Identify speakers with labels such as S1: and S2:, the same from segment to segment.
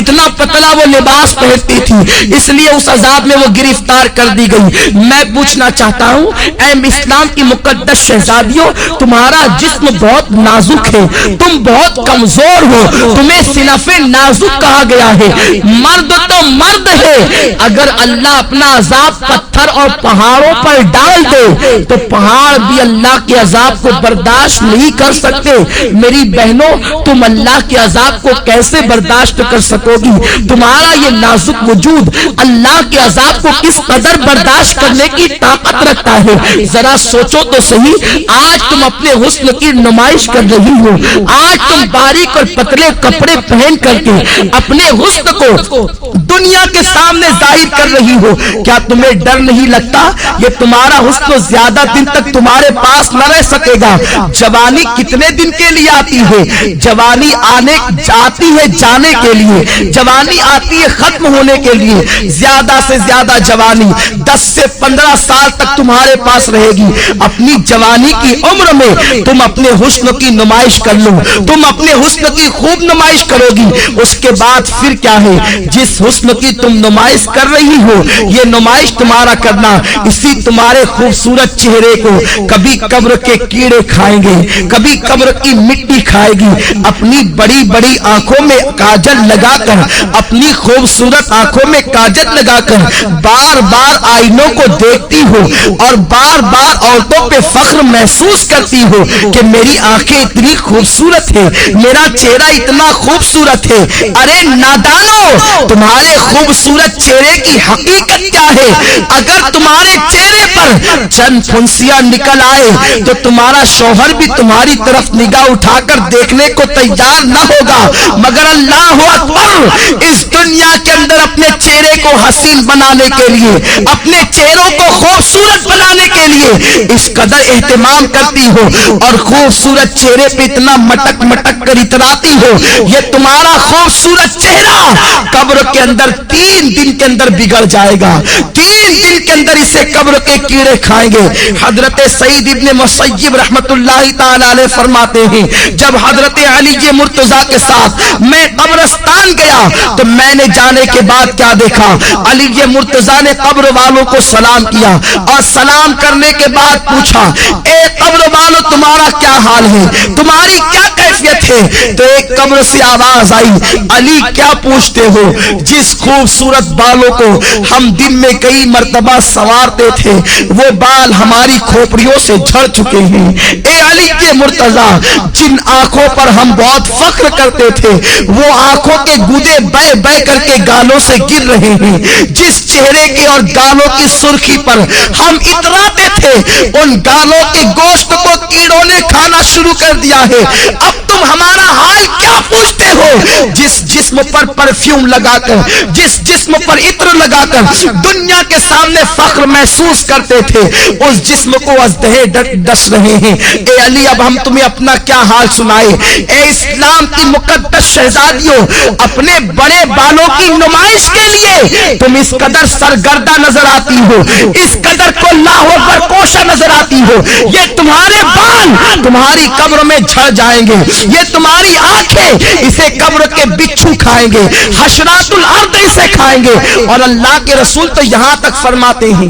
S1: اتنا پتلا وہ لباس پہنتی تھی، اس لیے اس عذاب میں وہ گرفتار کر دی گئی۔ میں پوچھنا چاہتا ہوں اے اسلام کی مقدس شہزادیوں، تمہارا جسم بہت نازک ہے، تم بہت کمزور ہو، تمہیں صنف نازک کہا گیا ہے۔ مرد تو مرد ہے، اگر اللہ اپنا عذاب پتھر اور پہاڑوں پر ڈال دے تو پہاڑ بھی اللہ کے عذاب کو برداشت نہیں کر سکتے۔ میری بہنوں، تم اللہ کے عذاب کو کیسے برداشت کر سکو گی؟ تمہارا یہ نازک وجود اللہ کے عذاب کو کس قدر برداشت کرنے کی طاقت رکھتا ہے؟ ذرا سوچو تو صحیح۔ آج تم اپنے حسن کی نمائش کر رہی ہو، آج تم باریک اور پتلے کپڑے پہن کر کے اپنے حسن کو دنیا کے سامنے ظاہر کر رہی ہو۔ کیا تمہیں ڈر نہیں لگتا یہ تمہارا حسن زیادہ دن تک تمہارے پاس نہ رہ سکے گا؟ جوانی کتنے دن کے لیے آتی ہے؟ جوانی آتی ہے جانے کے لیے، جوانی آتی ہے ختم ہونے کے لیے۔ زیادہ سے زیادہ جوانی 10 سے 15 سال تک تمہارے پاس رہے گی۔ اپنی جوانی کی عمر میں تم اپنے حسن کی نمائش کر لو، تم اپنے حسن کی خوب نمائش کرو گی۔ اس کے بعد پھر کیا ہے؟ جس حسن کی تم نمائش کر رہی ہو، یہ نمائش تمہارا کرنا اسی تمہارے خوبصورت چہرے کو کبھی قبر کے کیڑے کھائیں گے، کبھی قبر کی مٹی کھائے گی۔ اپنی بڑی بڑی آنکھوں میں کاجل لگا کر، اپنی خوبصورت آنکھوں میں کاجل لگا کر بار بار آئینوں کو دیکھتی ہو اور بار بار عورتوں پہ فخر محسوس کرتی ہو کہ میری آنکھیں اتنی خوبصورت ہے، میرا چہرہ اتنا خوبصورت ہے۔ ارے نادانو، تمہارے خوبصورت چہرے کی حقیقت کیا ہے؟ اگر تمہارے چہرے پر چند پھنسیاں نکل آئے تو تمہارا شوہر بھی تمہاری طرف نگاہ اٹھا کر دیکھنے کو تیار نہ ہوگا، مگر اللہ اکبر، اس دنیا کے اندر اپنے چہرے کو حسین بنانے کے لیے، اپنے چہروں کو خوبصورت بنانے کے لیے اس قدر اہتمام کرتی ہو اور خوبصورت چہرے پہ اتنا مٹک مٹک کر اتراتی ہو۔ یہ تمہارا خوبصورت چہرہ قبر کے اندر 3 دن کے اندر بگڑ جائے گا، 3 دن کے اندر اسے قبر کے کیڑے کھائیں گے۔ حضرت سعید ابن مسیب رحمت اللہ تعالی علیہ فرماتے ہیں، جب حضرت علی مرتضیٰ کے ساتھ میں قبرستان گیا تو میں نے جانے کے بعد کیا دیکھا؟ علی مرتضیٰ نے قبر والوں کو سلام کیا اور سلام کرنے کے بعد پوچھا، اے قبر والوں، تمہارا کیا حال ہے؟ تمہاری کیا کیفیت ہے؟ تو ایک قبر سے آواز آئی، علی کیا پوچھتے ہو؟ جس خوبصورت بالوں کو ہم دن میں کئی مرتبہ سنوارتے تھے وہ بال ہماری کھوپڑیوں سے جھڑ چکے ہیں۔ اے علی کے مرتضیٰ، جن آنکھوں پر ہم بہت فخر کرتے تھے وہ آنکھوں کے گودے بہ بہ کر کے گالوں سے گر رہے ہیں۔ جس چہرے کے اور گالوں کی سرخی پر ہم اتراتے تھے ان گالوں کے گوشت کو کیڑوں نے کھانا شروع کر دیا ہے۔ اب تم ہمارا حال کیا پوچھتے ہو؟ جس جسم پر پرفیوم لگا کر، جس جسم پر عطر لگا کر دنیا کے سامنے فخر محسوس کرتے تھے، اس جسم کو ازدہے ڈس رہے ہیں۔ اے علی، اب ہم تمہیں اپنا کیا حال سنائے؟ اے اسلام کی مقدس شہزادیوں، اپنے بڑے بالوں کی نمائش کے لیے تم اس قدر سرگردہ نظر آتی ہو، اس قدر کو لاہور پر کوشا نظر آتی ہو۔ یہ تمہارے بال تمہاری قبر میں جھڑ جائیں گے، یہ تمہاری آنکھیں اسے قبر کے بچھو کھائیں گے، حشرات الارض اسے کھائیں گے۔ اور اللہ کے رسول تو یہاں تک فرماتے ہیں،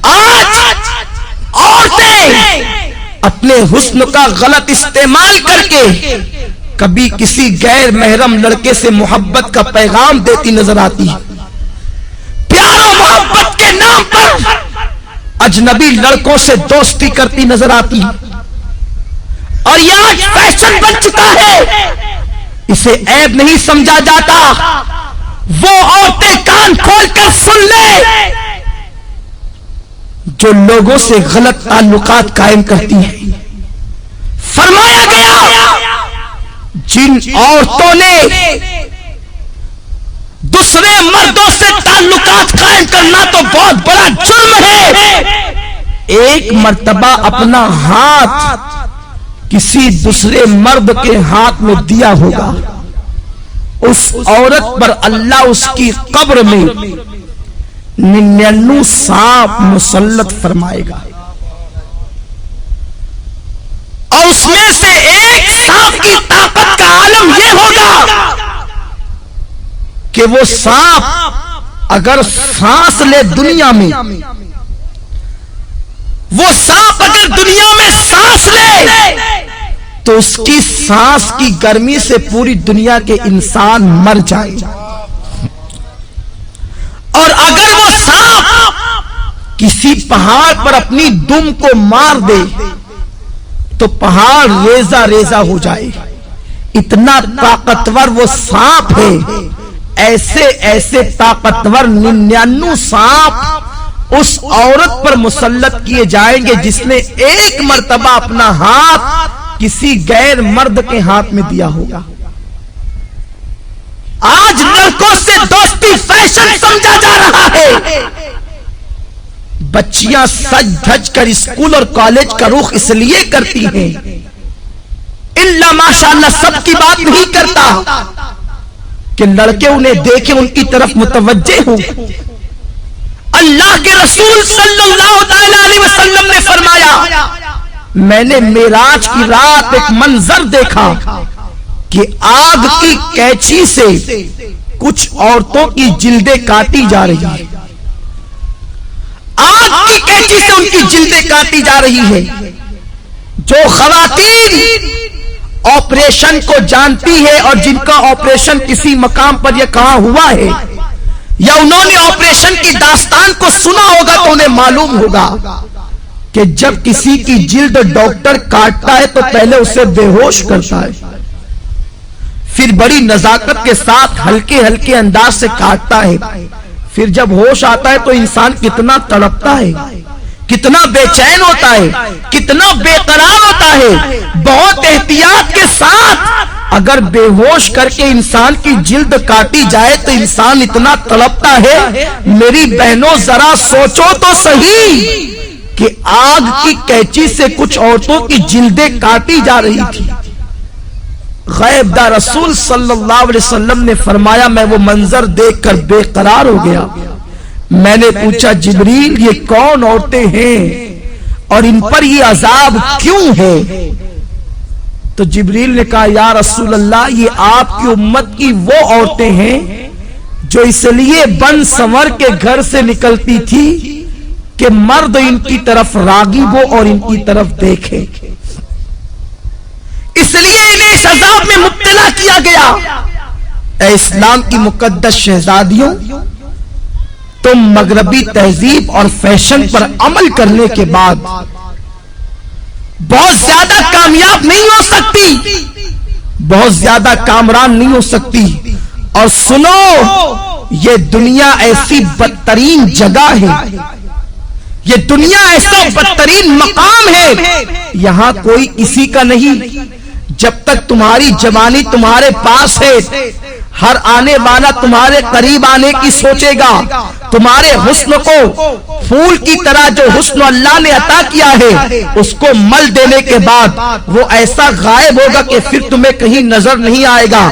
S1: آج عورتیں اپنے حسن کا غلط استعمال کر کے کبھی کسی غیر محرم لڑکے سے محبت کا پیغام دیتی نظر آتی ہے، پیار و محبت کے نام پر اجنبی لڑکوں سے دوستی کرتی نظر آتی ہے، اور یہ آج فیشن بن چکا ہے، اسے عیب نہیں سمجھا جاتا۔ وہ عورتیں کان کھول کر سن لے جو لوگوں سے غلط تعلقات قائم کرتی ہیں۔ فرمایا گیا جن عورتوں نے دوسرے مردوں سے تعلقات قائم کرنا تو بہت بڑا جرم ہے، ایک مرتبہ اپنا ہاتھ کسی دوسرے مرد کے ہاتھ میں دیا ہوگا، اس عورت پر اللہ اس کی قبر میں 99 سانپ مسلط فرمائے گا، اور اس میں سے ایک سانپ کی طاقت کا عالم یہ ہوگا کہ وہ سانپ اگر سانس لے دنیا میں، وہ سانپ اگر دنیا میں سانس لے تو اس کی سانس کی گرمی سے پوری دنیا کے انسان مر جائے، اور اگر وہ سانپ کسی پہاڑ پر اپنی دم کو مار دے تو پہاڑ ریزہ ریزہ ہو جائے، اتنا طاقتور وہ سانپ ہے۔ ایسے ایسے طاقتور 99 سانپ اس عورت پر مسلط کیے جائیں گے جس نے ایک مرتبہ اپنا ہاتھ کسی غیر مرد کے ہاتھ میں دیا ہوگا۔ آج لڑکوں سے دوستی فیشن سمجھا جا رہا ہے، بچیاں سج دھج کر اسکول اور کالج کا رخ اس لیے کرتی ہیں، الا ماشاءاللہ سب کی بات نہیں کرتا کہ لڑکے انہیں دیکھیں، ان کی طرف متوجہ ہوں۔ اللہ کے رسول صلی اللہ علیہ وسلم نے فرمایا، میں نے معراج کی رات ایک منظر دیکھا کہ آگ کی کینچی سے کچھ عورتوں کی جلدیں کاٹی جا رہی ہیں، آگ کی کینچی سے ان کی جلدیں کاٹی جا رہی ہے۔ جو خواتین آپریشن کو جانتی ہے اور جن کا آپریشن کسی مقام پر یا کہاں ہوا ہے، یا انہوں نے آپریشن کی داستان کو سنا ہوگا تو انہیں معلوم ہوگا کہ جب کسی کی جلد ڈاکٹر کاٹتا ہے تو پہلے اسے بے ہوش کرتا ہے، پھر بڑی نزاکت کے ساتھ ہلکے ہلکے انداز سے کاٹتا ہے، پھر جب ہوش آتا ہے تو انسان کتنا تڑپتا ہے، کتنا بے چین ہوتا ہے، کتنا بے قرار ہوتا ہے۔ بہت احتیاط کے ساتھ اگر بے ہوش کر کے انسان کی جلد کاٹی جائے تو انسان اتنا تڑپتا ہے۔ میری بہنوں ذرا سوچو تو صحیح کہ آگ کی کینچی سے کچھ عورتوں کی جلدیں کاٹی جا رہی تھی۔ غیب دار رسول صلی اللہ علیہ وسلم نے فرمایا، میں وہ منظر دیکھ کر بے قرار ہو گیا۔ میں نے پوچھا، جبریل یہ کون عورتیں ہیں اور ان پر یہ عذاب کیوں ہے؟ تو جبریل نے کہا، یا رسول اللہ یہ آپ کی امت کی وہ عورتیں ہیں جو اس لیے بن سنور کے گھر سے نکلتی تھی کہ مرد ان کی طرف راغب ہو اور ان کی طرف دیکھے، اس لیے انہیں اس عذاب میں مبتلا کیا گیا۔ اے اسلام کی مقدس شہزادیوں، تم مغربی تہذیب اور فیشن پر عمل کرنے کے بعد بہت زیادہ کامیاب نہیں ہو سکتی، بہت زیادہ کامران نہیں ہو سکتی۔ اور سنو، یہ دنیا ایسی بدترین جگہ ہے، یہ دنیا ایسا بدترین مقام ہے، یہاں کوئی کسی کا نہیں۔ جب تک تمہاری جوانی تمہارے پاس ہے، ہر آنے والا تمہارے قریب آنے کی سوچے گا، تمہارے حسن کو پھول کی طرح جو حسن اللہ نے عطا کیا ہے اس کو مل دینے کے بعد وہ ایسا غائب ہوگا کہ پھر تمہیں کہیں نظر نہیں آئے گا۔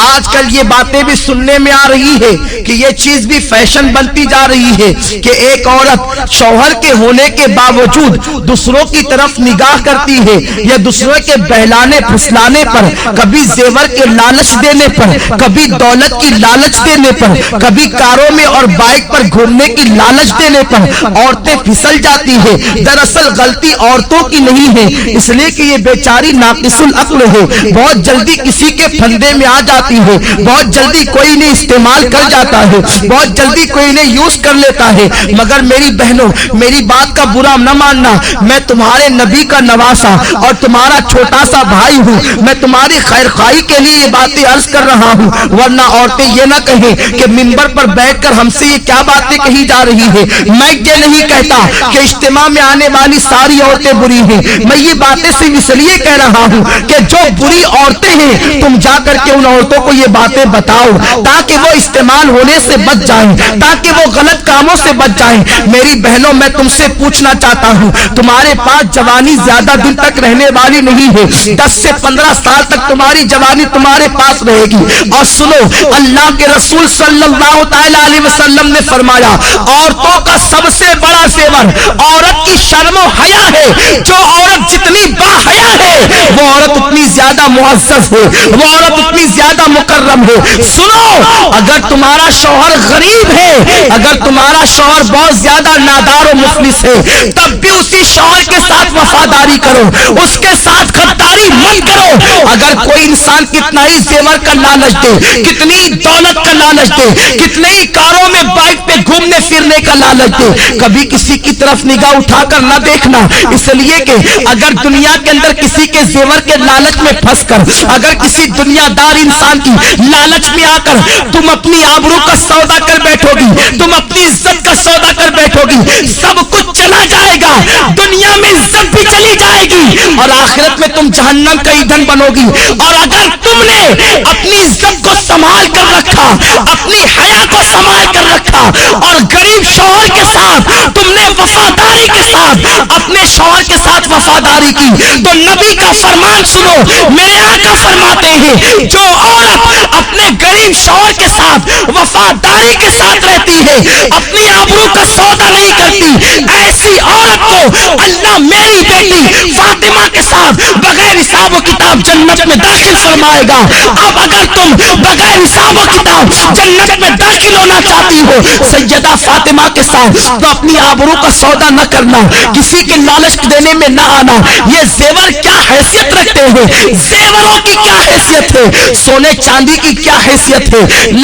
S1: آج کل یہ باتیں بھی سننے میں آ رہی ہے کہ یہ چیز بھی فیشن بنتی جا رہی ہے کہ ایک عورت شوہر کے ہونے کے باوجود دوسروں کی طرف نگاہ کرتی ہے، یا دوسروں کے بہلانے پھسلانے پر، کبھی زیور کے لالچ دینے پر، کبھی دولت کی لالچ دینے پر، کبھی کاروں میں اور بائک پر گھومنے کی لالچ دینے پر عورتیں پھسل جاتی ہے۔ دراصل غلطی عورتوں کی نہیں ہے، اس لیے کہ یہ بیچاری ناقص العقل ہے، بہت جلدی کسی کے پھندے میں آ جاتی ہے، بہت جلدی کوئی انہیں استعمال کر جاتا ہے، بہت جلدی کوئی انہیں یوز کر لیتا ہے۔ مگر میری بہنوں، میری بات کا برا نہ ماننا، میں تمہارے نبی کا نواسا اور تمہارا چھوٹا سا بھائی ہوں، میں تمہاری خیر خواہی کے لیے یہ باتیں عرض کر رہا ہوں، ورنہ عورتیں یہ نہ کہیں کہ منبر پر بیٹھ کر ہم سے یہ کیا باتیں کہی جا رہی ہے۔ میں یہ نہیں کہتا کہ اجتماع میں آنے والی ساری عورتیں بری ہیں، میں یہ باتیں صرف اس لیے کہہ رہا ہوں کہ جو بری عورتیں ہیں تم جا کر کے ان عورتوں کو یہ باتیں بتاؤ تاکہ وہ استعمال ہونے سے بچ جائیں، تاکہ وہ غلط کاموں سے بچ جائیں۔ میری بہنوں، میں تم سے پوچھنا چاہتا ہوں، تمہارے پاس جوانی زیادہ دن تک رہنے والی نہیں ہے، 10 سے 15 سال تک تمہاری جوانی تمہارے پاس رہے گی۔ اور سنو، اللہ کے رسول صلی اللہ تعالی علیہ وسلم نے فرمایا، عورتوں کا سب سے بڑا زیور عورت کی شرم و حیا ہے۔ جو عورت جتنی با حیا ہے وہ عورت اتنی زیادہ زیادہ معزز ہے, وہ عورت اتنی زیادہ مکرم ہے. سنو, اگر تمہارا شوہر غریب ہے, اگر تمہارا شوہر بہت زیادہ نادار و مفلس ہے, تب بھی اسی شوہر کے ساتھ وفاداری کرو, اس کے ساتھ غداری مت کرو. اگر کوئی انسان کتنا ہی زیور کا لالچ دے, کتنی دولت کا لالچ دے, کتنے ہی کاروں میں بائک پہ گھومنے پھرنے کا لالچ دے, کبھی کسی کی طرف نگاہ اٹھا کر نہ دیکھنا. اس لیے کہ اگر دنیا کے اندر کسی کے زیور کے لالچ میں پھنس کر, اگر کسی دنیا دار انسان کی لالچ میں آ کر تم اپنی آبرو کا سودا کر بیٹھو گی, تم اپنی عزت کا سودا کر بیٹھو گی, سب کچھ چلا جائے گا. دنیا میں عزت بھی چلی جائے گی اور آخرت میں تم جہنم کا ایندھن بنو گی. اور اگر تم نے اپنی عزت کو سنبھال کر رکھا, اپنی حیا کو سنبھال کر رکھا اور غریب شوہر کے ساتھ تم نے وفاداری کے ساتھ اپنے شوہر کے ساتھ وفاداری کی, تو نبی کا فرمان سنو. میرے آقا فرماتے ہیں جو عورت اپنے غریب شوہر کے ساتھ وفاداری کے ساتھ رہتی ہے, اپنی آبرو کا سودا نہیں کرتی, ایسی عورت کو اللہ میری بیٹی فاطمہ کے ساتھ بغیر حساب و کتاب جنت میں داخل فرمائے گا. اب اگر تم بغیر حساب و کتاب جنت میں داخل ہونا چاہتی ہو سیدہ فاطمہ کے ساتھ, تو اپنی آبرو کا سودا نہ کرنا, کسی کے لالچ دینے میں نہ آنا. یہ زیور کیا حیثیت رکھتے ہیں, زیوروں کی کیا حیثیت ہے, سونے چاندی کی کیا حیثیت ہے,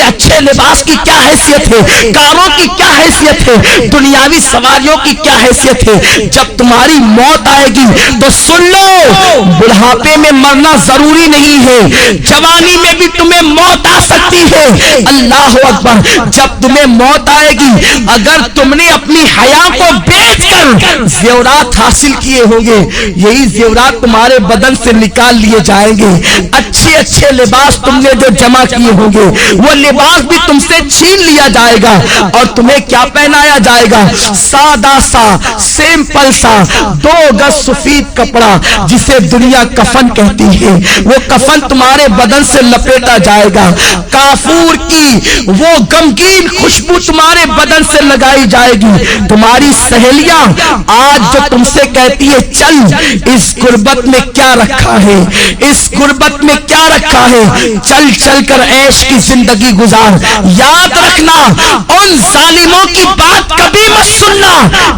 S1: اچھے لباس کی کیا حیثیت ہے, کاروں کی کیا حیثیت ہے, دنیاوی سواریوں کی کیا حیثیت ہے. جب تمہاری موت آئے گی تو سن لو, بڑھاپے میں مرنا ضروری نہیں ہے, جوانی میں بھی تمہیں موت آ سکتی ہے. اللہ اکبر. جب تمہیں موت آئے گی, اگر تم نے اپنی حیا کو بیچ کر زیورات حاصل کیے ہوں گے, یہی زیورات تمہارے بدن سے نکال لیے جائیں گے. اچھے اچھے لباس تم نے جو جمع کیے ہوں گے وہ لباس بھی تم سے چھین لیا جائے گا, اور تمہیں کیا پہنایا جائے گا, سادہ سا سمپل سا 2 گز سفید کپڑا جسے دنیا کفن کہتی ہے, وہ کفن تمہارے بدن سے لپیٹا جائے گا. کافور کی وہ غمگین خوشبو تمہارے بدن سے لگائی جائے گی. تمہاری سہیلیاں آج جو تم سے کہتی ہے چل اس غربت میں کیا رکھا ہے, اس غربت میں کیا رکھا ہے, چل چل کر عیش کی زندگی گزار. یاد رکھنا ان ظالموں کی بات کبھی مت سننا.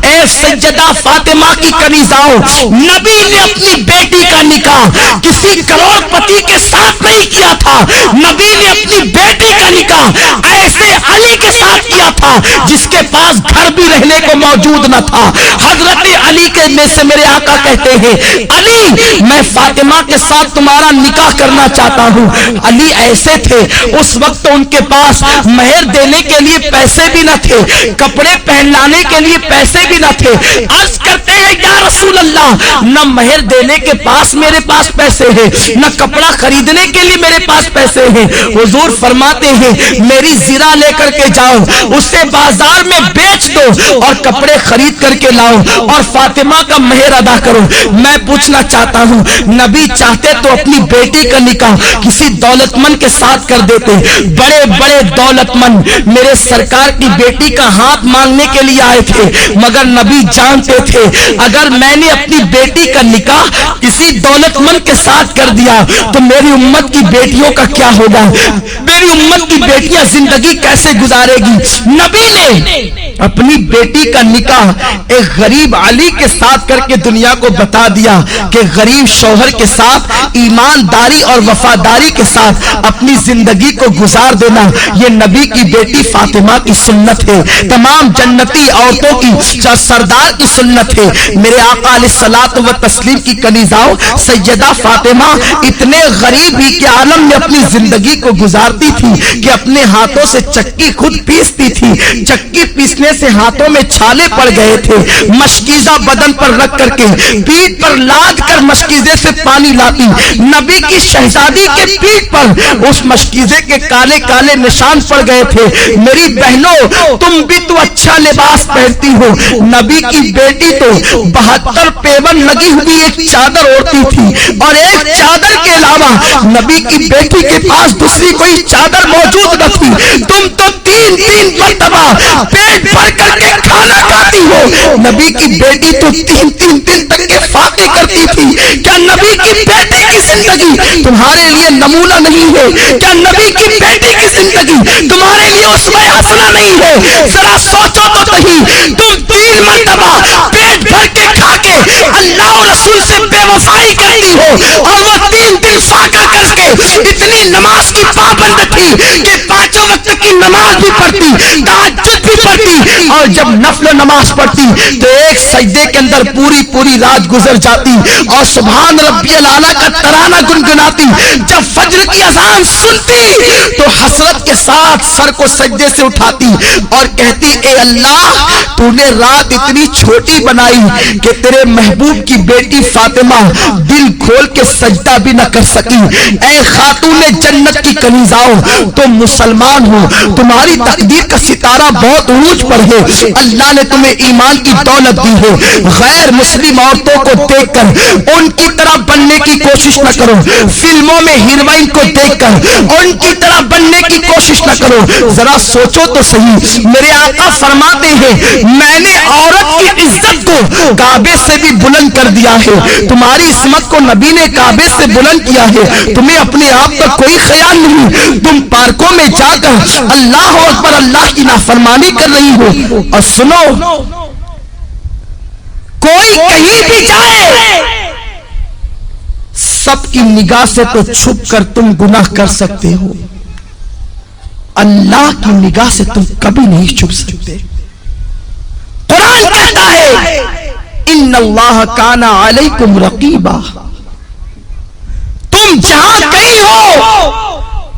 S1: اے سیدہ فاطمہ کی کنیزاؤں, نبی نے اپنی بیٹی کا نکاح کسی کروڑ پتی کے ساتھ نہیں کیا تھا, نبی نے اپنی بیٹی کا نکاح ایسے علی کے ساتھ کیا تھا جس کے پاس گھر بھی رہنے کو موجود نہ تھا. حضرت علی کے میں سے میرے آقا کہتے ہیں علی میں فاطمہ کے ساتھ تمہارا نکاح کرنا چاہتا ہوں. علی ایسے تھے اس وقت ان کے پاس مہر دینے کے لیے پیسے بھی نہ تھے, کپڑے پہنانے کے لیے پیسے بھی نہ تھے. عرض کرتے ہیں یا رسول اللہ, نہ مہر دینے کے پاس میرے پاس پیسے ہیں, نہ کپڑا خریدنے کے لیے میرے پاس پیسے ہیں. حضور فرماتے ہیں میری زیرہ لے کر کے جاؤ, اسے بازار میں بیچ دو اور کپڑے خرید کر کے لاؤ اور فاطمہ کا مہر ادا کرو. میں پوچھنا چاہتا ہوں, نبی چاہتے تو اپنی بیٹی کا نکاح کسی دولت مند کے ساتھ کر دیتے. بڑے بڑے دولت مند میرے سرکار کی بیٹی کا ہاتھ مانگنے کے لیے آئے تھے, مگر نبی جانتے تھے اگر میں نے اپنی بیٹی کا نکاح کسی دولت مند کے ساتھ کر دیا تو میری امت کی بیٹیوں کا کیا ہوگا, میری امت کی بیٹیاں زندگی کیسے گزارے گی. نبی نے اپنی بیٹی کا نکاح ایک غریب علی کے ساتھ کر کے دنیا کو بتا دیا کہ غریب شوہر کے ساتھ ایمانداری اور وفاداری کے ساتھ اپنی زندگی کو گزار دینا یہ نبی کی بیٹی فاطمہ کی سنت ہے, تمام جنتی عورتوں کی سردار کی سنت ہے. میرے آقا علیہ الصلوۃ والتسلیم کی کنیزاؤں سیدہ فاطمہ اتنے غریب ہی کے عالم میں اپنی زندگی کو گزارتی تھی کہ اپنے ہاتھوں سے چکی خود پیستی تھی. چکی پیسنے سے ہاتھوں میں چھالے پڑ گئے تھے, مشکیزہ بدن پر رکھ کر کے پیٹھ پر لاد کر مشکیزے سے پانی لاتی. نبی کی شہزادی کے پیٹھ پر اس مشکیزے کے کالے کالے نشان پڑ گئے تھے. میری بہنوں تم بھی تو اچھا لباس پہنتی ہو, نبی کی بیٹی تو 72 پیون لگی ہوئی ایک چادر اوڑھتی تھی اور ایک چادر کے علاوہ نبی کی بیٹی کے پاس دوسری کوئی چادر موجود نہ تھی. تم تو 3 مرتبہ پیٹ بھر کر کے کھانا کھاتی ہو, نبی کی بیٹی تو 3 دن تک کے فاقے کرتی تھی. کیا نبی کی بیٹی کی زندگی زندگی تمہارے لیے نمونہ نہیں ہے؟ کیا نبی کی بیٹی کی زندگی تمہارے لیے اسوہ حسنہ نہیں ہے؟ ذرا سوچو تو صحیح، تم 3 مرتبہ پیٹ بھر کے کھا کے اللہ اور رسول سے بے وفائی کرتی ہو، اور وہ 3 دن فاقہ کر کے اتنی نماز کی پابند تھی کہ 5 وقت کی نماز بھی پڑھتی، تہجد بھی پڑھتی، اور جب نفل نماز پڑھتی تو ایک سجدے کے اندر پوری رات گزر جاتی اور سبحان ربی الاعلیٰ کا ترانہ گنگناتی۔ جب فجر کی اذان سنتی تو حسرت کے ساتھ سر کو سجدے سے اٹھاتی اور کہتی اے اللہ تو نے رات اتنی چھوٹی بنائی کہ تیرے محبوب کی بیٹی فاطمہ دل کھول کے سجدہ بھی نہ کر سکی۔ اے خاتون جنت کی کنیزاؤ، تم مسلمان ہو، تمہاری تقدیر کا ستارہ بہت عروج پر ہے، اللہ نے تمہیں ایمان کی دولت دی ہے۔ غیر مسلم عورتوں کو دیکھ کر ان کی طرح بننے کی کوشش نہ کرو، فلموں میں ہیروئن کو دیکھ کر ان کی طرح بننے کی کوشش نہ کرو۔ ذرا سوچو تو صحیح، میرے آقا فرماتے ہیں میں نے عورت کی عزت کو کعبے سے بھی بلند کر دیا ہے، تمہاری عصمت کو نبی نے کعبے سے بلند کیا ہے، تمہیں اپنے آپ کا کوئی خیال نہیں، تم پارکوں میں جا کر اللہ اکبر اللہ کی نافرمانی کر رہی ہو۔ اور سنو، کوئی کہیں بھی جائے سب کی نگاہ سے تو چھپ کر تم گناہ کر سکتے ہو، اللہ کی نگاہ سے تم کبھی نہیں چھپ سکتے۔ قرآن کہتا ہے ان اللہ کان علیکم رقیبا، تم جہاں کہیں ہو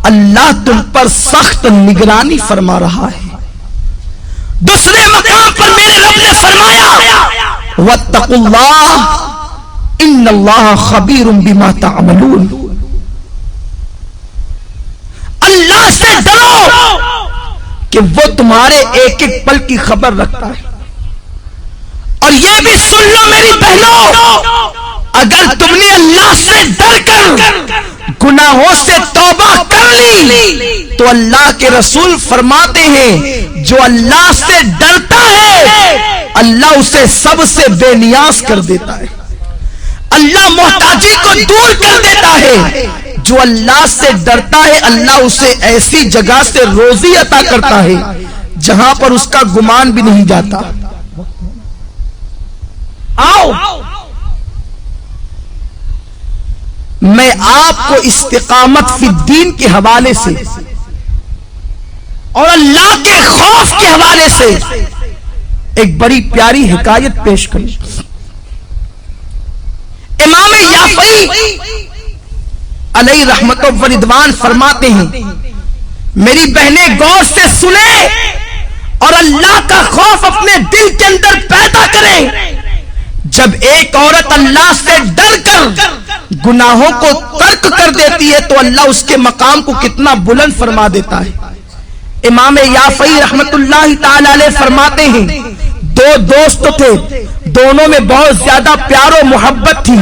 S1: اللہ تم پر سخت نگرانی فرما رہا ہے۔ دوسرے مقام پر میرے رب نے فرمایا واتقوا اللہ ان اللہ خبیر بما تعملون، اللہ سے ڈرو کہ وہ تمہارے ایک ایک پل کی خبر رکھتا ہے۔ اور یہ بھی سن لو میری بہنوں، اگر تم نے اللہ سے ڈر کر گناہوں سے توبہ کر لی تو اللہ کے رسول فرماتے ہیں جو اللہ سے ڈرتا ہے اللہ اسے سب سے بے نیاز کر دیتا ہے، اللہ محتاجی کو دور کر دیتا ہے۔ جو اللہ سے ڈرتا ہے اللہ اسے ایسی جگہ سے روزی عطا کرتا ہے جہاں پر اس کا گمان بھی نہیں جاتا۔ آؤ میں آپ کو استقامت فی الدین کے حوالے سے اور اللہ کے خوف کے حوالے سے ایک بڑی پیاری حکایت پیش کروں۔ امام یافعی علیہ رحمت و رضوان فرماتے ہیں میری بہنیں غور سے سنیں اور اللہ کا خوف اپنے دل کے اندر پیدا کریں۔ جب ایک عورت اللہ سے ڈر کر گناہوں کو ترک کر دیتی ہے تو اللہ اس کے مقام کو کتنا بلند فرما دیتا ہے۔ امام یافعی رحمت اللہ تعالی علیہ فرماتے ہیں 2 دوست تھے، دونوں میں بہت زیادہ پیار و محبت تھی،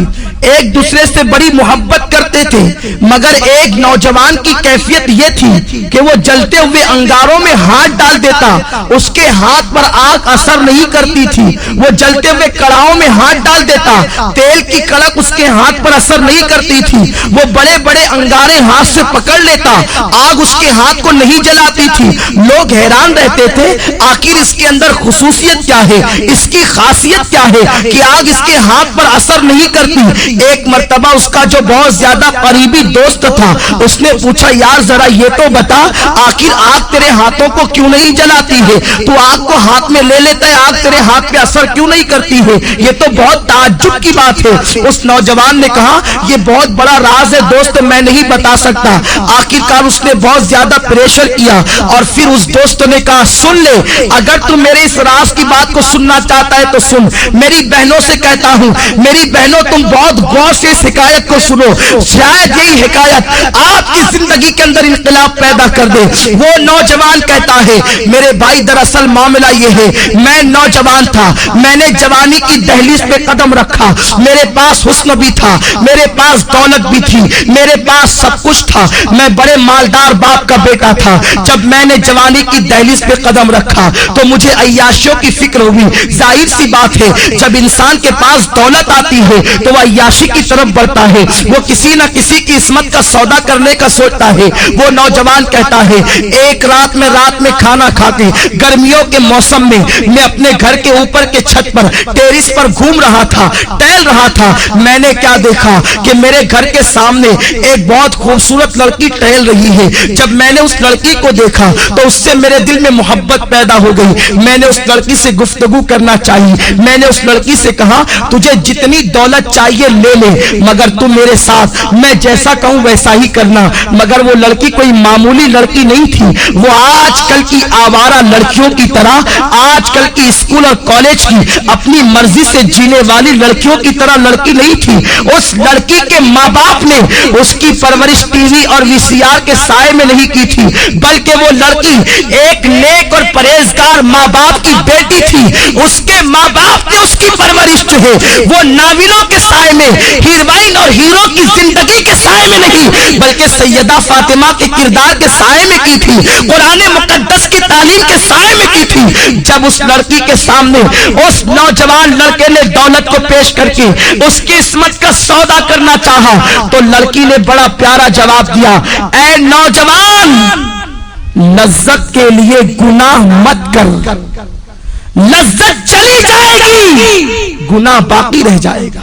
S1: ایک دوسرے سے بڑی محبت کرتے تھے، مگر ایک نوجوان کی کیفیت یہ تھی کہ وہ جلتے ہوئے انگاروں میں ہاتھ ڈال دیتا، اس کے ہاتھ پر آگ اثر نہیں کرتی تھی، وہ جلتے ہوئے کڑاہوں میں ہاتھ ڈال دیتا، تیل کی کڑک اس کے ہاتھ پر اثر نہیں کرتی تھی، وہ بڑے بڑے انگارے ہاتھ سے پکڑ لیتا، آگ اس کے ہاتھ کو نہیں جلاتی تھی۔ لوگ حیران رہتے تھے آخر اس کے اندر خصوصیت کیا ہے، اس کی خاصیت کیا ہے کہ آگ اس کے ہاتھ پر اثر نہیں کرتی۔ ایک مرتبہ اس کا جو بہت زیادہ قریبی دوست تھا اس نے پوچھا یار ذرا یہ تو بتا آخر آگ تیرے ہاتھوں کو کیوں نہیں جلاتی ہے، تو آگ کو ہاتھ میں لے لیتا ہے آگ تیرے ہاتھ پہ اثر کیوں نہیں کرتی ہے، یہ تو بہت تعجب کی بات ہے۔ اس نوجوان نے کہا یہ بہت بڑا راز ہے دوست میں نہیں بتا سکتا۔ آخرکار اس نے بہت زیادہ پریشر کیا اور پھر اس دوست نے کہا سن لے اگر تو میرے اس راز کی بات کو سننا چاہتا ہے تو سن، میری بہنوں سے کہتا ہوں میری بہنوں تم بہت غور سے اس حکایت کو سنو، شاید یہی حکایت آپ کی زندگی کے اندر انقلاب پیدا کر دے۔ وہ نوجوان کہتا ہے میرے بھائی دراصل معاملہ یہ ہے میں نوجوان تھا، میں نے جوانی کی دہلیز پہ قدم رکھا، میرے پاس حسن بھی تھا، میرے پاس دولت بھی تھی، میرے پاس سب کچھ تھا، میں بڑے مالدار باپ کا بیٹا تھا۔ جب میں نے جوانی کی دہلیز پہ قدم رکھا تو مجھے عیاشیوں کی فکر ہوئی۔ ظاہر سی بات ہے جب انسان کے پاس دولت آتی ہے تو وہ عیاشی کی طرف بڑھتا ہے, وہ کسی نہ کسی کی عصمت کا سودا کرنے کا سوچتا ہے. وہ نوجوان کہتا ہے ایک رات میں کھانا کھا کے گرمیوں کے موسم میں اپنے گھر کے اوپر کے چھت پر ٹیرس پر گھوم رہا تھا, ٹہل رہا تھا. میں نے کیا دیکھا کہ میرے گھر کے سامنے ایک بہت خوبصورت لڑکی ٹہل رہی ہے. جب میں نے اس لڑکی کو دیکھا تو اس سے میرے دل میں محبت پیدا ہو گئی. میں نے اس لڑکی سے گفتگو کرنا چاہی. میں نے اس لڑکی سے کہا تجھے جتنی دولت چاہیے لے لے, مگر تم میرے ساتھ میں جیسا کہوں ویسا ہی کرنا. مگر وہ لڑکی کوئی معمولی لڑکی نہیں تھی, وہ آج کل کی آوارہ لڑکیوں کی طرح, آج کل کی اسکول اور کالج کی اپنی مرضی سے جینے والی لڑکیوں کی طرح لڑکی نہیں تھی. اس لڑکی کے ماں باپ نے اس کی پرورش ٹی وی اور وی سی آر کے سائے میں نہیں کی تھی, بلکہ وہ لڑکی ایک نیک اور پرہیزگار ماں باپ کی بیٹی تھی. اس کے ماں باپ نے اس کی پرورش جو ہے وہ ناولوں کے سائے میں, ہیروئن اور ہیرو کی زندگی کے سائے میں نہیں, بلکہ سیدہ فاطمہ کے کردار کے سائے میں کی تھی, قرآن مقدس کی تعلیم کے سائے میں کی تھی. جب اس لڑکی کے سامنے اس نوجوان لڑکے نے دولت کو پیش کر کے اس کی عصمت کا سودا کرنا چاہا تو لڑکی نے بڑا پیارا جواب دیا, اے نوجوان لذت کے لیے گناہ مت کر, لذت چلی جائے گی گناہ باقی رہ جائے گا.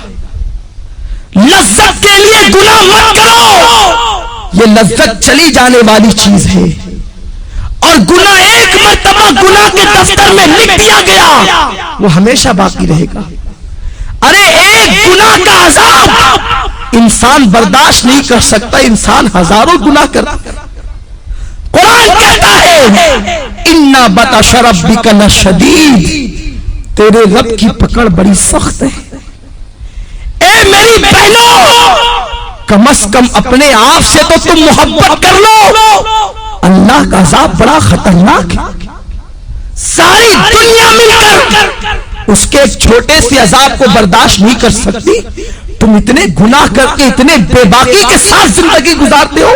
S1: لذت کے لیے گناہ مت کرو, یہ لذت چلی جانے والی چیز ہے, اور گناہ ایک مرتبہ گناہ کے دفتر میں لکھ دیا گیا وہ ہمیشہ باقی رہے گا. ارے ایک گناہ کا عذاب انسان برداشت نہیں کر سکتا, انسان ہزاروں گناہ کرتا. قرآن کہتا ہے اِنَّ بَطْشَ رَبِّكَ لَشَدِيدٌ, تیرے رب کی پکڑ بڑی سخت ہے. اے میری بہنوں, کم از کم اپنے آپ سے تو تم محبت کر لو. اللہ کا عذاب بڑا خطرناک ہے. ساری دنیا مل کر اس کے ایک چھوٹے سے عذاب کو برداشت نہیں کر سکتی. تم اتنے گناہ کر کے اتنے بے باکی کے ساتھ زندگی گزارتے ہو,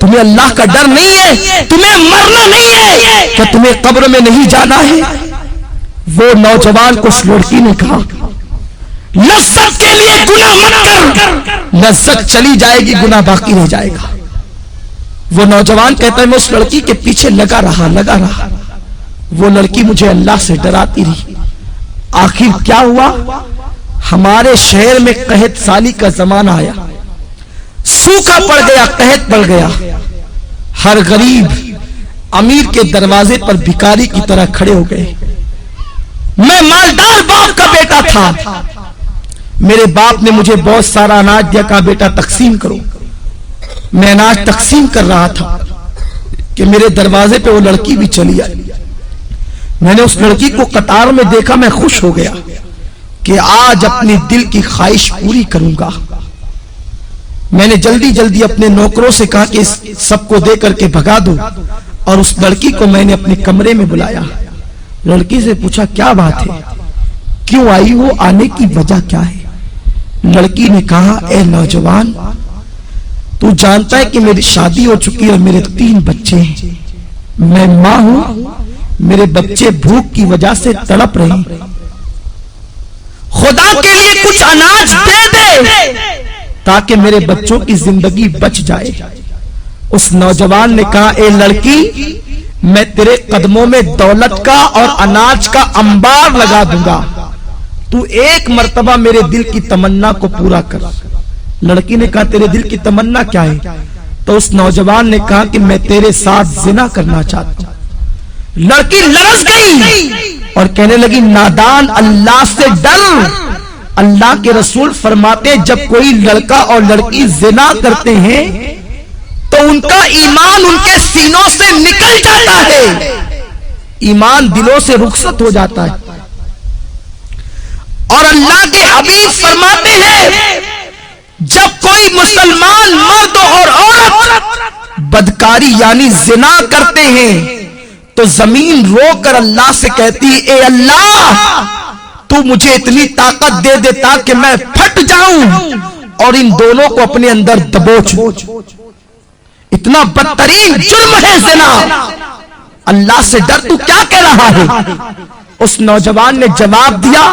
S1: تمہیں اللہ کا ڈر نہیں ہے, تمہیں مرنا نہیں ہے, کہ تمہیں قبر میں نہیں جانا ہے. وہ نوجوان کو اس لڑکی نے کہا لذت کے لیے گناہ مت کر, لذت چلی جائے گی گناہ باقی رہ جائے گا. وہ نوجوان کہتا ہے میں اس لڑکی کے پیچھے لگا رہا. وہ لڑکی مجھے اللہ سے ڈراتی رہی. آخر کیا ہوا, ہمارے شہر میں قحط سالی کا زمانہ آیا, سوکھا پڑ گیا, قحط پڑ گیا. ہر غریب امیر کے دروازے پر بھکاری کی طرح کھڑے ہو گئے. میں مالدار باپ کا بیٹا تھا, میرے باپ نے مجھے بہت سارا اناج دیا, کہا بیٹا تقسیم کرو. میں اناج تقسیم کر رہا تھا کہ میرے دروازے پہ وہ لڑکی بھی چلی آئی. میں نے اس لڑکی کو قطار میں دیکھا, میں خوش ہو گیا کہ آج اپنی دل کی خواہش پوری کروں گا. میں نے جلدی اپنے نوکروں سے کہا کہ اس سب کو دے کر کے بھگا دو, اور اس لڑکی کو میں نے اپنے کمرے میں بلایا. لڑکی سے پوچھا کیا بات ہے, کیوں آئی ہو, آنے کی وجہ کیا ہے. لڑکی نے کہا اے نوجوان, تو جانتا ہے کہ میری شادی ہو چکی ہے اور میرے 3 بچے ہیں. میں ماں ہوں, میرے بچے بھوک کی وجہ سے تڑپ رہے ہیں. خدا کے لیے کچھ اناج دے دے تاکہ میرے بچوں کی زندگی بچ جائے. اس نوجوان نے کہا اے لڑکی, میں تیرے قدموں میں دولت کا اور اناج کا انبار لگا دوں گا, تو ایک مرتبہ میرے دل کی تمنا کو پورا کر. لڑکی نے کہا تیرے دل کی تمنا کیا ہے؟ تو اس نوجوان نے کہا کہ میں تیرے ساتھ زنا کرنا چاہتا ہوں. لڑکی لرز گئی اور کہنے لگی نادان, اللہ سے ڈر. اللہ کے رسول فرماتے ہیں جب کوئی لڑکا اور لڑکی زنا کرتے ہیں تو ان کا ایمان ان کے سینوں سے نکل جاتا ہے, ایمان دلوں سے رخصت ہو جاتا ہے. اور اللہ کے حبیب فرماتے ہیں جب کوئی مسلمان مرد اور عورت بدکاری یعنی زنا کرتے ہیں تو زمین رو کر اللہ سے کہتی اے اللہ تو مجھے اتنی طاقت دے دے تاکہ میں پھٹ جاؤں اور ان دونوں کو اپنے اندر دبوچ. اتنا بدترین جرم ہے زنا. اللہ سے ڈر، تو کیا کہہ رہا ہے؟ اس نوجوان نے جواب دیا،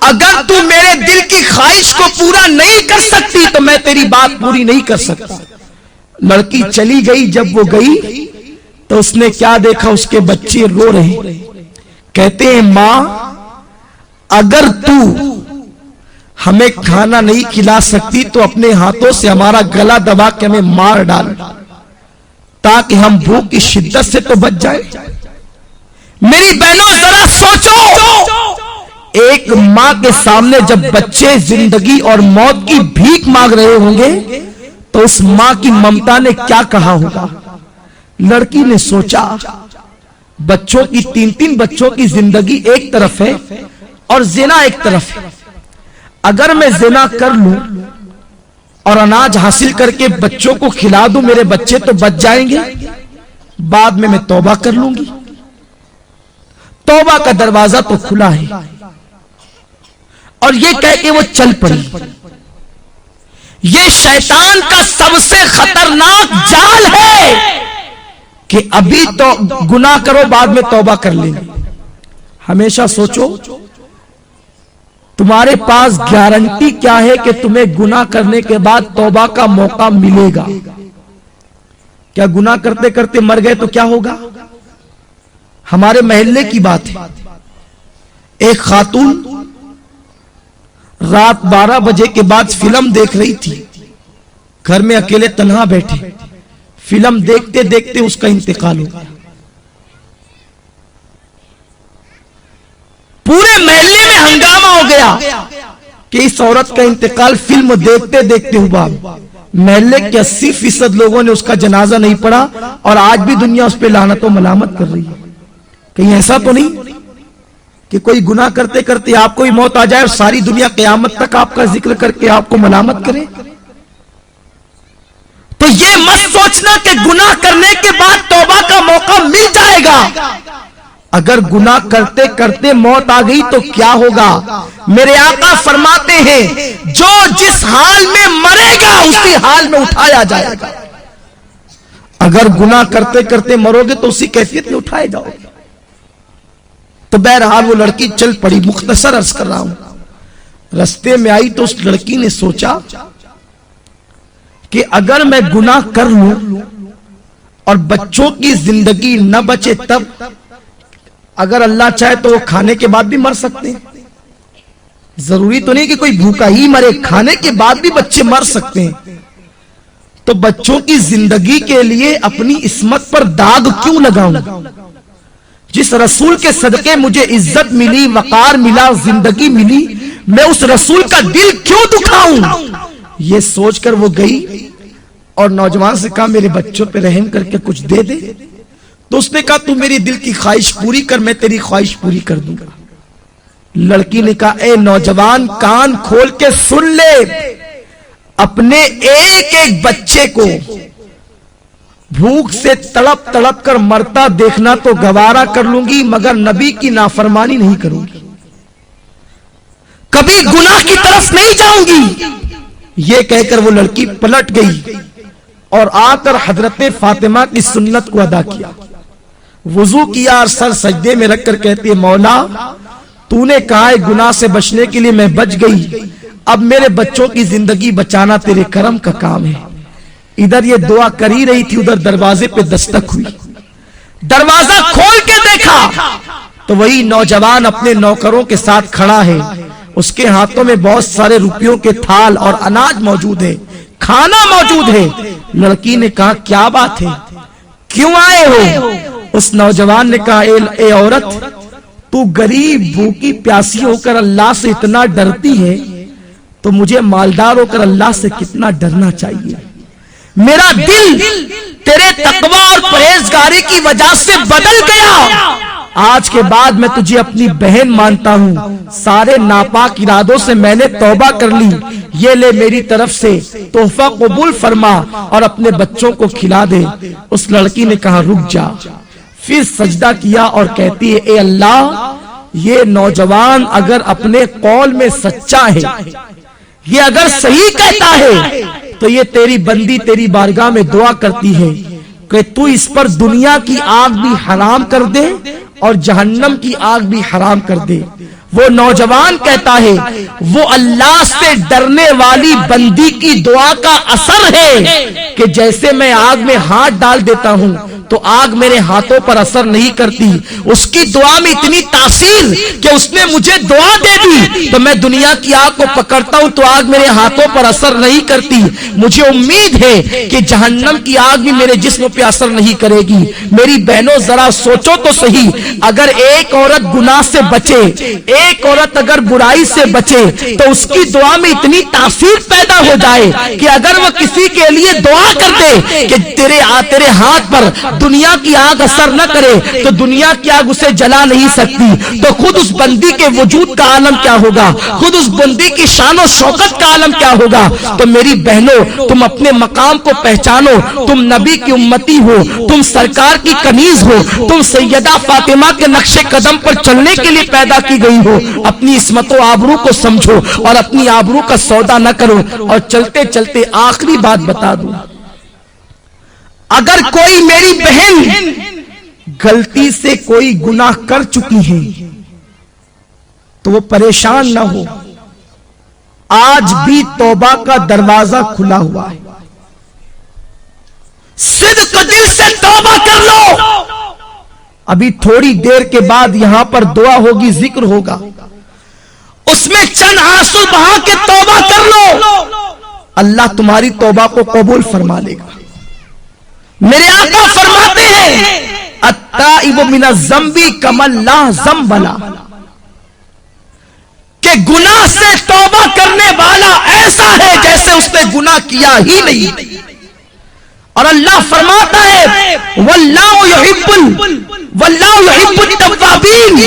S1: اگر تو میرے دل کی خواہش کو پورا نہیں کر سکتی تو میں تیری بات پوری نہیں کر سکتا۔ لڑکی چلی گئی۔ جب وہ گئی تو اس نے کیا دیکھا؟ اس کے بچے رو رہے، کہتے ہیں ماں اگر تو ہمیں کھانا نہیں کھلا سکتی تو اپنے ہاتھوں سے ہمارا گلا دبا کے ہمیں مار ڈال تاکہ ہم بھوک کی شدت سے تو بچ جائیں۔ میری بہنوں ذرا سوچو، ایک ماں کے سامنے جب بچے زندگی اور موت کی بھیک مانگ رہے ہوں گے تو اس ماں کی ممتا نے کیا کہا ہوگا؟ لڑکی نے سوچا بچوں کی تین بچوں کی زندگی ایک طرف ہے اور زنا ایک طرف ہے، اگر میں زنا کر لوں اور اناج حاصل کر کے بچوں کو کھلا دوں میرے بچے تو بچ جائیں گے، بعد میں توبہ کر لوں گی۔ توبہ کا دروازہ تو کھلا ہے، اور یہ کہہ کے وہ چل پڑی۔ یہ شیطان کا سب سے خطرناک جال ہے کہ ابھی تو گناہ کرو بعد میں توبہ کر لیں گے۔ ہمیشہ سوچو تمہارے پاس گارنٹی کیا ہے کہ تمہیں گناہ کرنے کے بعد توبہ کا موقع ملے گا؟ کیا گناہ کرتے کرتے مر گئے تو کیا ہوگا؟ ہمارے محلے کی بات ہے، ایک خاتون رات 12 بجے کے بعد فلم دیکھ رہی تھی، گھر میں اکیلے تنہا بیٹھے، فلم دیکھتے دیکھتے اس کا انتقال ہو گیا۔ پورے محلے میں ہنگامہ ہو گیا کہ اس عورت کا انتقال فلم دیکھتے دیکھتے ہوا۔ محلے کے 80% لوگوں نے اس کا جنازہ نہیں پڑھا، اور آج بھی دنیا اس پہ لعنت و ملامت کر رہی ہے۔ کہیں ایسا تو نہیں کہ کوئی گناہ کرتے کرتے آپ کو ہی موت آ جائے اور ساری دنیا قیامت تک آپ کا ذکر کر کے آپ کو ملامت کرے؟ تو یہ مت سوچنا کہ گناہ کرنے کے بعد توبہ کا موقع مل جائے گا۔ اگر گناہ کرتے کرتے موت آ گئی تو کیا ہوگا؟ میرے آقا فرماتے ہیں جو جس حال میں مرے گا اسی حال میں اٹھایا جائے گا۔ اگر گناہ کرتے کرتے مرو گے تو اسی کیفیت میں اٹھائے جاؤ گے۔ تو بہرحال وہ لڑکی چل پڑی۔ مختصر عرض کر رہا ہوں، رستے میں آئی تو اس لڑکی نے سوچا کہ اگر میں گناہ کر لوں اور بچوں کی زندگی نہ بچے تب، اگر اللہ چاہے تو وہ کھانے کے بعد بھی مر سکتے ہیں، ضروری تو نہیں کہ کوئی بھوکا ہی مرے، کھانے کے بعد بھی بچے مر سکتے ہیں۔ تو بچوں کی زندگی کے لیے اپنی عصمت پر داغ کیوں لگاؤں؟ جس رسول کے صدقے مجھے عزت ملی، وقار ملا، زندگی ملی، میں اس رسول کا دل کیوں دکھاؤں؟ یہ سوچ کر وہ گئی اور نوجوان سے کہا میرے بچوں پہ رحم کر کے کچھ دے دے۔ تو اس نے کہا تو میری دل کی خواہش پوری کر، میں تیری خواہش پوری کر دوں گا۔ لڑکی نے کہا اے نوجوان کان کھول کے سن لے، اپنے ایک ایک بچے کو بھوک سے تڑپ تڑپ کر مرتا دیکھنا تو گوارا کر لوں گی، مگر نبی کی نافرمانی نہیں کروں گی، کبھی گناہ کی طرف نہیں جاؤں گی۔ یہ کہہ کر وہ لڑکی پلٹ گئی اور آ کر حضرت فاطمہ کی سنت کو ادا کیا، وضو کیا اور سر سجدے میں رکھ کر کہتی ہے مولا تو نے کہا ہے گناہ سے بچنے کے لیے میں بچ گئی، اب میرے بچوں کی زندگی بچانا تیرے کرم کا کام ہے۔ ادھر یہ دعا کر ہی رہی تھی، ادھر دروازے پہ دستک ہوئی، دروازہ کھول کے دیکھا تو وہی نوجوان اپنے نوکروں کے ساتھ کھڑا ہے، اس کے ہاتھوں میں بہت سارے روپیوں کے تھال اور اناج موجود ہے، کھانا موجود ہے۔ لڑکی نے کہا کیا بات ہے، کیوں آئے ہو؟ اس نوجوان نے کہا اے عورت تو غریب بھوکی پیاسی ہو کر اللہ سے اتنا ڈرتی ہے تو مجھے مالدار ہو کر اللہ سے کتنا ڈرنا چاہیے۔ میرا دل تیرے تقوی اور پرہیزگاری کی وجہ سے بدل گیا، آج کے بعد میں تجھے اپنی بہن مانتا ہوں، سارے ناپاک ارادوں سے میں نے توبہ کر لی، یہ لے میری طرف سے تحفہ قبول فرما اور اپنے بچوں کو کھلا دے۔ اس لڑکی نے کہا رک جا، پھر سجدہ کیا اور کہتی ہے اے اللہ یہ نوجوان اگر اپنے قول میں سچا ہے، یہ اگر صحیح کہتا ہے تو یہ تیری بندی تیری بارگاہ میں دعا کرتی ہے، کہ تو اس پر دنیا کی آگ بھی حرام کر دے اور جہنم کی آگ بھی حرام کر دے. وہ نوجوان کہتا ہے وہ اللہ سے ڈرنے والی بندی کی دعا کا اثر ہے کہ جیسے میں آگ میں ہاتھ ڈال دیتا ہوں تو آگ میرے ہاتھوں پر اثر نہیں کرتی. اس کی دعا میں اتنی تاثیر کہ اس نے مجھے دعا دے دی تو میں دنیا کی آگ کو پکڑتا ہوں تو آگ میرے ہاتھوں پر اثر نہیں کرتی. مجھے امید ہے کہ جہنم کی آگ بھی میرے جسم پہ اثر نہیں کرے گی. میری بہنوں ذرا سوچو تو صحیح, اگر ایک عورت گناہ سے بچے, ایک عورت اگر برائی سے بچے تو اس کی دعا میں اتنی تاثیر پیدا ہو جائے کہ اگر وہ کسی کے لیے دعا کر دے کہ تیرے ہاتھ پر دنیا کی آگ اثر نہ کرے تو دنیا کی آگ اسے جلا نہیں سکتی, تو خود اس بندی کے وجود کا عالم کیا ہوگا, خود اس بندی کی شان و شوکت کا عالم کیا ہوگا. تو میری بہنوں تم اپنے مقام کو پہچانو, تم نبی کی امتی ہو, تم سرکار کی کنیز ہو, تم سیدہ فاطمہ کے نقش قدم پر چلنے کے لیے پیدا کی گئی ہو. اپنی عصمت و آبرو کو سمجھو اور اپنی آبرو کا سودا نہ کرو. اور چلتے چلتے آخری بات بتا دوں, اگر کوئی میری بہن غلطی سے کوئی گناہ کر چکی ہے تو وہ پریشان نہ ہو, آج بھی توبہ کا دروازہ کھلا ہوا ہے. صدق دل سے توبہ کر لو. ابھی تھوڑی دیر کے بعد یہاں پر دعا ہوگی, ذکر ہوگا, اس میں چند آنسو بہا کے توبہ کر لو, اللہ تمہاری توبہ کو قبول فرما لے گا. میرے آقا فرماتے ہیں التائب من الذنب کمن لا ذنب لہ, کہ گناہ سے توبہ کرنے والا ایسا ہے جیسے اس نے گناہ کیا ہی نہیں. اور اللہ فرماتا ہے واللہ یحب التوابین,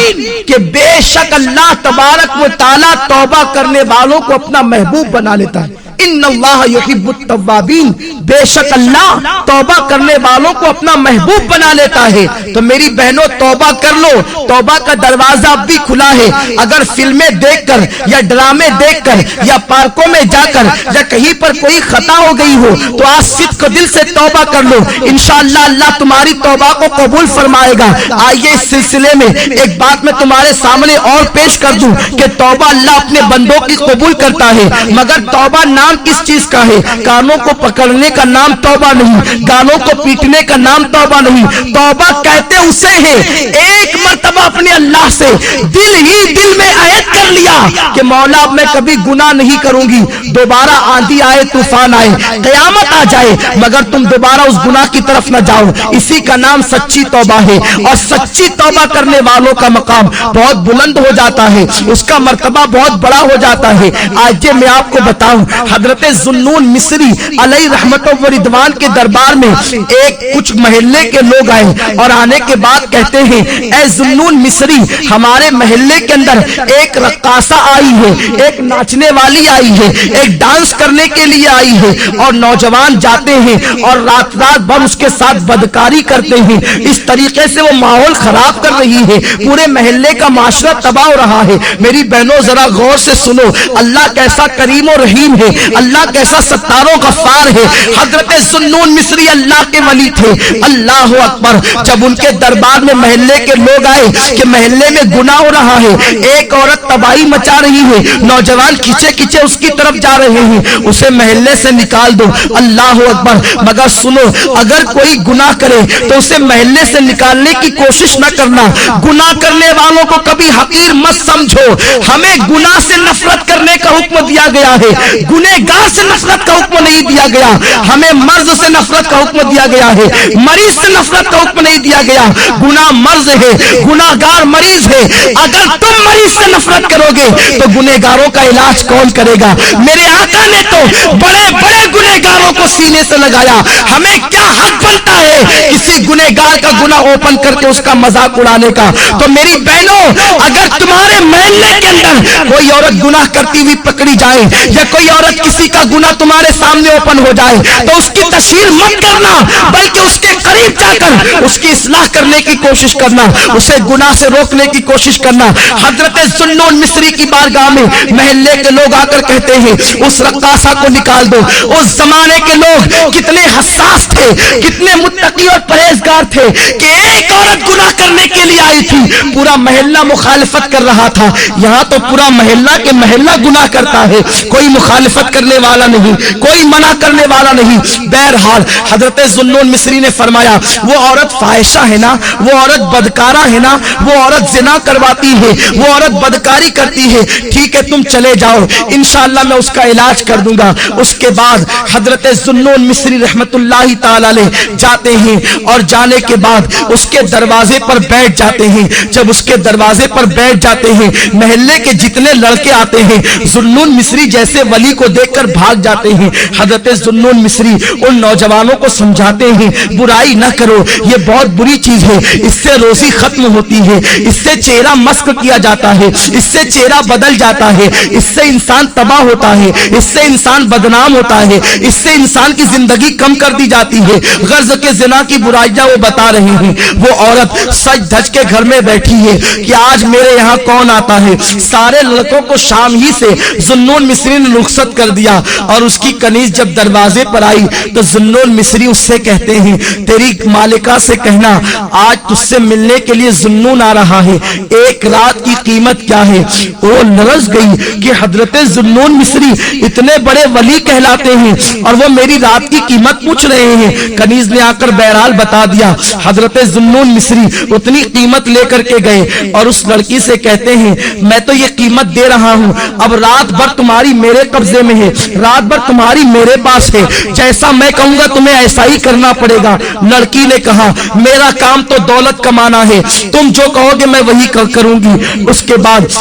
S1: کہ بے شک اللہ تبارک و تعالی توبہ کرنے والوں کو اپنا محبوب بنا لیتا ہے. ان اللہ یحب التوابین, بے شک اللہ توبہ کرنے والوں کو اپنا محبوب بنا لیتا ہے. تو میری بہنوں توبہ کر لو, توبہ کا دروازہ اب بھی کھلا ہے. اگر فلمیں دیکھ کر یا ڈرامے دیکھ کر یا پارکوں میں جا کر یا کہیں پر کوئی خطا ہو گئی ہو تو آج صدق دل سے توبہ کر لو, انشاءاللہ اللہ تمہاری توبہ کو قبول فرمائے گا. آئیے اس سلسلے میں ایک بات میں تمہارے سامنے اور پیش کر دوں کہ توبہ اللہ اپنے بندوں کی قبول کرتا ہے, مگر توبہ نام کس چیز کا ہے؟ کانوں کو پکڑنے کا نام توبہ نہیں, گانوں کو پیٹنے کا نام توبہ نہیں. توبہ کہتے اسے ہیں ایک مرتبہ اپنے اللہ سے دل ہی دل میں عہد کر لیا کہ مولا میں کبھی گناہ نہیں کروں گی, دوبارہ آندھی آئے طوفان آئے قیامت آ جائے مگر تم دوبارہ اس گناہ کی طرف نہ جاؤ. اسی کا نام سچی توبہ ہے. اور سچی توبہ کرنے والوں کا مقام بہت بلند ہو جاتا ہے, اس کا مرتبہ بہت بڑا ہو جاتا ہے. آج میں آپ کو بتاؤں, حضرت ذوالنون مصری علیہ رحمت و رضوان کے دربار میں ایک کچھ محلے کے لوگ آئے اور آنے کے بعد کہتے ہیں اے ذوالنون مصری, ہمارے محلے کے اندر ایک رقاصہ آئی ہے, ایک ناچنے والی آئی ہے, ایک ڈانس کرنے کے لیے آئی ہے, اور نوجوان جاتے ہیں اور رات بھر اس کے ساتھ بدکاری کرتے ہیں. اس طریقے سے وہ ماحول خراب کر رہی ہے, پورے محلے کا معاشرہ تباہ ہو رہا ہے. میری بہنوں ذرا غور سے سنو, اللہ کیسا کریم و رحیم ہے, اللہ کیسا ستار و غفار ہے. حضرت ذوالنون مصری اللہ کے ولی تھے. اللہ اکبر. جب ان کے دربار میں محلے کے لوگ آئے کہ محلے میں گناہ ہو رہا ہے, ایک عورت تباہی مچا رہی ہے, نوجوان کھچے کھچے اس کی طرف جا رہے ہیں, اسے محلے سے نکال دو. اللہ اکبر. مگر سنو, اگر کوئی گناہ کرے تو اسے محلے سے نکالنے کی کوشش نہ کرنا. گناہ کرنے والوں کو کبھی حقیر مت سمجھو. ہمیں گناہ سے نفرت کرنے کا حکم دیا گیا ہے, گنہگار سے نفرت کا حکم نہیں دیا گیا. ہمیں مرض سے نفرت کا حکم دیا گیا ہے, مریض سے نفرت کا حکم نہیں دیا گیا. گناہ مرض ہے, گناہگار مریض ہے. اگر تم مریض سے نفرت کرو گے تو گنہگاروں کا علاج کون کرے گا؟ میرے آقا نے تو بڑے بڑے گنہگاروں کو سینے سے لگایا. ہمیں کیا حق بنتا ہے کسی گنہگار کا گناہ اوپن کر کے اس کا مذاق اڑانے کا؟ تو میری بہنوں, اگر تمہارے محلے کے اندر کوئی عورت گناہ کرتی ہوئی پکڑی جائے یا کوئی عورت کسی کا گناہ تمہارے سامنے اوپن ہو جائے تو اس کی تشہیر مت کرنا, بلکہ اس کے قریب جا کر اس کی اصلاح کرنے کی کوشش کرنا, اسے گناہ سے روکنے کی کوشش کرنا. حضرت ذوالنون مصری کی بارگاہ میں محلے کے لوگ آ کر کہتے ہیں اس رقاصہ کو نکال دو. اس زمانے کے لوگ لوگ کتنے حساس تھے, کتنے متقی اور پرہیزگار تھے کہ ایک عورت گناہ کرنے کے لیے آئی تھی, پورا محلہ مخالفت کر رہا تھا. یہاں تو پورا محلہ کے محلہ گناہ کرتا ہے, کوئی مخالفت کرنے والا نہیں, کوئی منع کرنے والا نہیں. بہرحال حضرت ذوالنون مصری نے فرمایا وہ عورت فاحشہ ہے نا, وہ عورت بدکارہ ہے نا, وہ عورت زنا کرواتی ہے, وہ عورت بدکاری کرتی ہے, ٹھیک ہے تم چلے جاؤ, انشاءاللہ میں اس کا علاج کر دوں گا. اس کے بعد حضرت ذوالنون مصری رحمت اللہ تعالی علیہ جاتے ہیں اور جانے کے بعد اس کے دروازے پر بیٹھ جاتے ہیں. جب اس کے دروازے پر بیٹھ جاتے ہیں, محلے کے جتنے لڑکے آتے ہیں ذوالنون مصری جیسے ولی کو دیکھ کر بھاگ جاتے ہیں. حضرت ذوالنون مصری ان نوجوانوں کو سمجھاتے ہیں برائی نہ کرو, یہ بہت بری چیز ہے, اس سے روزی ختم ہوتی ہے, اس سے چہرہ مسخ کیا جاتا ہے, اس سے چہرہ بدل جاتا ہے, اس سے انسان تباہ ہوتا ہے, اس سے انسان بدنام ہوتا ہے, اس سے انسان کی زندگی کم کر دی جاتی ہے. غرض کے زنا کی برائیاں وہ بتا رہے ہیں. وہ عورت سج دھج کے گھر میں بیٹھی ہے کہ آج میرے یہاں کون آتا ہے. سارے لڑکوں کو شام ہی سے ذوالنون مصری نے رخصت کر دیا اور اس کی کنیز جب دروازے پر آئی تو ذوالنون مصری اس سے کہتے ہیں تیری مالکہ سے کہنا آج تجھ سے ملنے کے لیے ذوالنون آ رہا ہے, ایک رات کی قیمت کیا ہے. وہ لرز گئی کہ حضرت ذوالنون مصری اتنے بڑے ولی کہلاتے ہیں اور وہ میری رات کی قیمت پوچھ رہے ہیں. کنیز نے آ کر بہرحال بتا دیا. حضرت ذوالنون مصری اتنی قیمت لے کر کے گئے اور اس لڑکی سے کہتے ہیں میں تو یہ قیمت دے رہا ہوں, اب رات بھر تمہاری میرے قبضے میں ہے, رات بھر تمہاری میرے پاس ہے, جیسا میں کہوں گا تمہیں ایسا ہی کرنا پڑے گا. لڑکی نے کہا میرا کام تو دولت کمانا ہے, تم جو کہو گے میں وہی کروں گی. اس کے بعد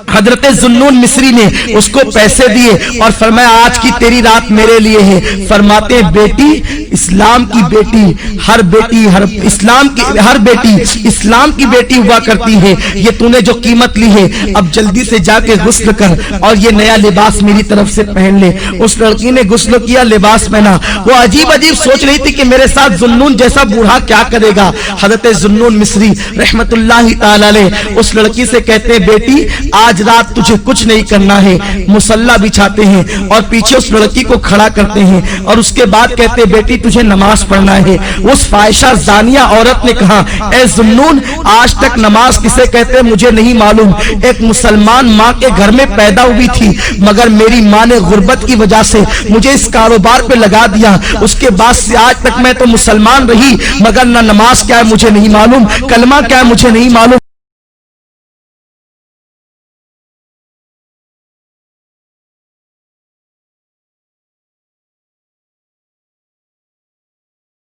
S1: حضرت ذوالنون مصری نے اس کو پیسے دیے اور فرمایا آج کی تیری رات میرے لیے ہے. فرماتے ہیں بیٹی اسلام کی بیٹی ہر بیٹی اسلام کی بیٹی ہوا کرتی ہے, یہ تو نے جو قیمت لی ہے اب جلدی سے جا کے غسل کر اور یہ نیا لباس میری طرف سے پہن لے. اس لڑکی نے غسل کیا, لباس پہنا. وہ عجیب سوچ رہی تھی کہ میرے ساتھ ذوالنون جیسا بوڑھا کیا کرے گا. حضرت ذوالنون مصری رحمت اللہ تعالی علیہ اس لڑکی سے کہتے ہیں بیٹی آج رات تجھے کچھ نہیں کرنا ہے. مصلی بچھاتے ہیں اور پیچھے اس لڑکی کو کھڑا کرتے ہیں اور اس کے بعد کہتے ہیں بیٹی تجھے نماز پڑھنا ہے. اس فاحشہ زانیہ عورت نے کہا اے ذوالنون آج تک نماز کسے کہتے مجھے نہیں معلوم. ایک مسلمان ماں کے گھر میں پیدا ہوئی تھی مگر میری ماں نے غربت کی وجہ سے مجھے اس کاروبار پہ لگا دیا. اس کے بعد سے آج تک میں تو مسلمان رہی مگر نہ نماز کیا ہے مجھے نہیں معلوم, کلمہ کیا ہے مجھے نہیں معلوم.